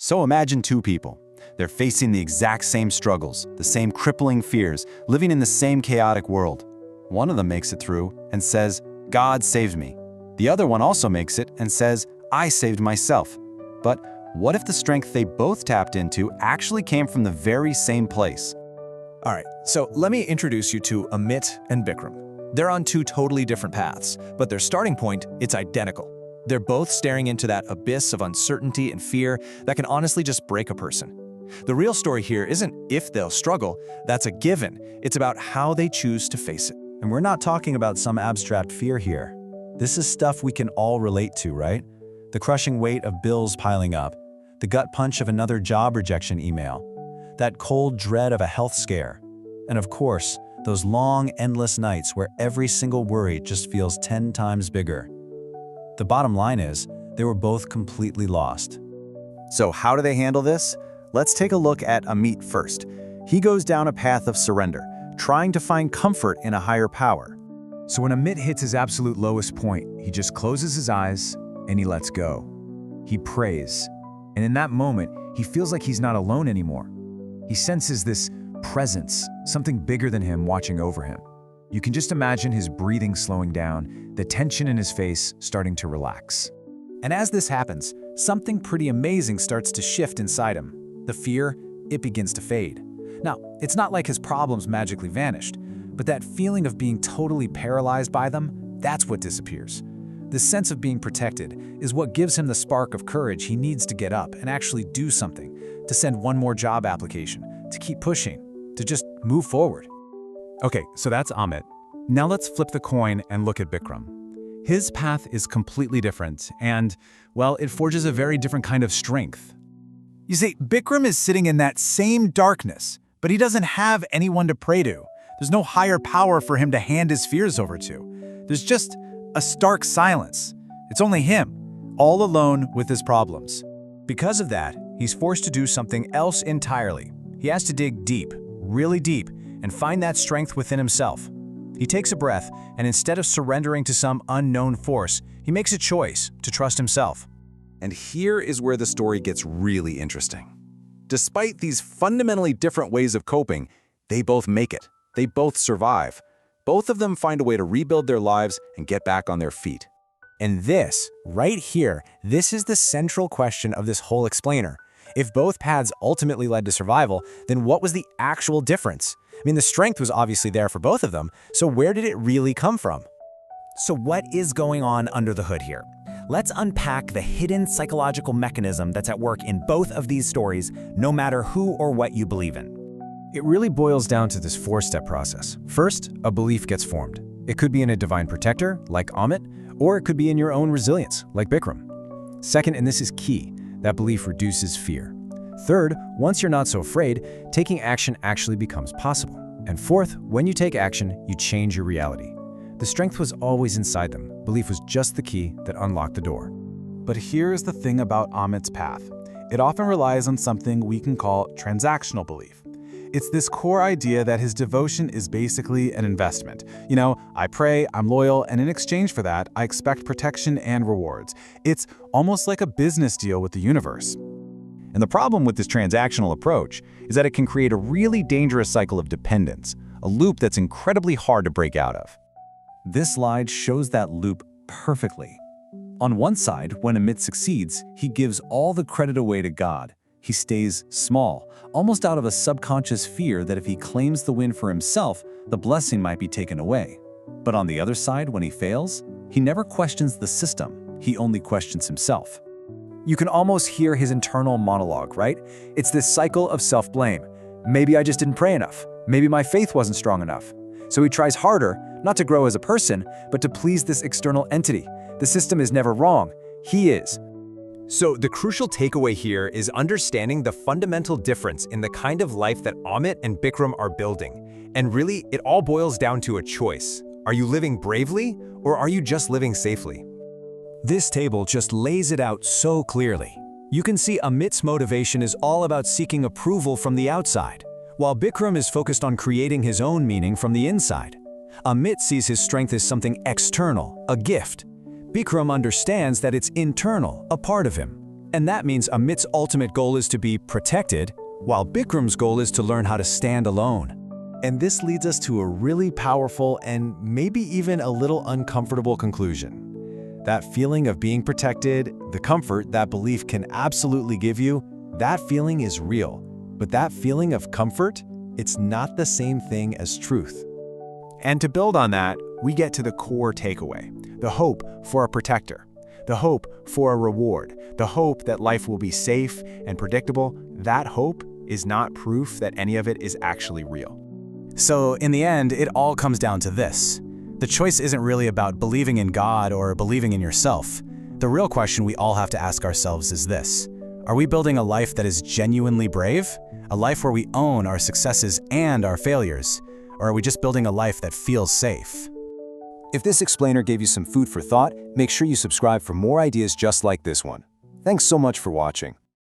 So imagine two people. They're facing the exact same struggles, the same crippling fears, living in the same chaotic world. One of them makes it through and says, "God saved me." The other one also makes it and says, "I saved myself." But what if the strength they both tapped into actually came from the very same place? All right, so let me introduce you to Amit and Bikram. They're on two totally different paths, but their starting point, it's identical. They're both staring into that abyss of uncertainty and fear that can honestly just break a person. The real story here isn't if they'll struggle, that's a given. It's about how they choose to face it. And we're not talking about some abstract fear here. This is stuff we can all relate to, right? The crushing weight of bills piling up, the gut punch of another job rejection email, that cold dread of a health scare, and of course, those long, endless nights where every single worry just feels 10 times bigger. The bottom line is, they were both completely lost. So how do they handle this? Let's take a look at Amit first. He goes down a path of surrender, trying to find comfort in a higher power. So when Amit hits his absolute lowest point, he just closes his eyes and he lets go. He prays, and in that moment, he feels like he's not alone anymore. He senses this presence, something bigger than him watching over him. You can just imagine his breathing slowing down, the tension in his face starting to relax. And as this happens, something pretty amazing starts to shift inside him. The fear, it begins to fade. Now, it's not like his problems magically vanished, but that feeling of being totally paralyzed by them, that's what disappears. This sense of being protected is what gives him the spark of courage he needs to get up and actually do something, to send one more job application, to keep pushing, to just move forward. Okay, so that's Amit. Now let's flip the coin and look at Bikram. His path is completely different, and, well, it forges a very different kind of strength. You see, Bikram is sitting in that same darkness, but he doesn't have anyone to pray to. There's no higher power for him to hand his fears over to. There's just a stark silence. It's only him, all alone with his problems. Because of that, he's forced to do something else entirely. He has to dig deep, really deep, and find that strength within himself. He takes a breath, and instead of surrendering to some unknown force, he makes a choice to trust himself. And here is where the story gets really interesting. Despite these fundamentally different ways of coping, they both make it. They both survive. Both of them find a way to rebuild their lives and get back on their feet. And this, right here, this is the central question of this whole explainer. If both paths ultimately led to survival, then what was the actual difference? I mean, the strength was obviously there for both of them, so where did it really come from? So what is going on under the hood here? Let's unpack the hidden psychological mechanism that's at work in both of these stories, no matter who or what you believe in. It really boils down to this four-step process. First, a belief gets formed. It could be in a divine protector, like Amit, or it could be in your own resilience, like Bikram. Second, and this is key, that belief reduces fear. Third, once you're not so afraid, taking action actually becomes possible. And fourth, when you take action, you change your reality. The strength was always inside them. Belief was just the key that unlocked the door. But here's the thing about Amit's path. It often relies on something we can call transactional belief. It's this core idea that his devotion is basically an investment. You know, I pray, I'm loyal, and in exchange for that, I expect protection and rewards. It's almost like a business deal with the universe. And the problem with this transactional approach is that it can create a really dangerous cycle of dependence, a loop that's incredibly hard to break out of. This slide shows that loop perfectly. On one side, when Amit succeeds, he gives all the credit away to God. He stays small, almost out of a subconscious fear that if he claims the win for himself, the blessing might be taken away. But on the other side, when he fails, he never questions the system. He only questions himself. You can almost hear his internal monologue, right? It's this cycle of self-blame. Maybe I just didn't pray enough. Maybe my faith wasn't strong enough. So he tries harder, not to grow as a person, but to please this external entity. The system is never wrong. He is. So the crucial takeaway here is understanding the fundamental difference in the kind of life that Amit and Bikram are building. And really, it all boils down to a choice. Are you living bravely, or are you just living safely? This table just lays it out so clearly. You can see Amit's motivation is all about seeking approval from the outside, while Bikram is focused on creating his own meaning from the inside. Amit sees his strength as something external, a gift. Bikram understands that it's internal, a part of him. And that means Amit's ultimate goal is to be protected, while Bikram's goal is to learn how to stand alone. And this leads us to a really powerful and maybe even a little uncomfortable conclusion. That feeling of being protected, the comfort that belief can absolutely give you, that feeling is real. But that feeling of comfort, it's not the same thing as truth. And to build on that, we get to the core takeaway, the hope for a protector, the hope for a reward, the hope that life will be safe and predictable. That hope is not proof that any of it is actually real. So in the end, it all comes down to this. The choice isn't really about believing in God or believing in yourself. The real question we all have to ask ourselves is this: are we building a life that is genuinely brave? A life where we own our successes and our failures? Or are we just building a life that feels safe? If this explainer gave you some food for thought, make sure you subscribe for more ideas just like this one. Thanks so much for watching.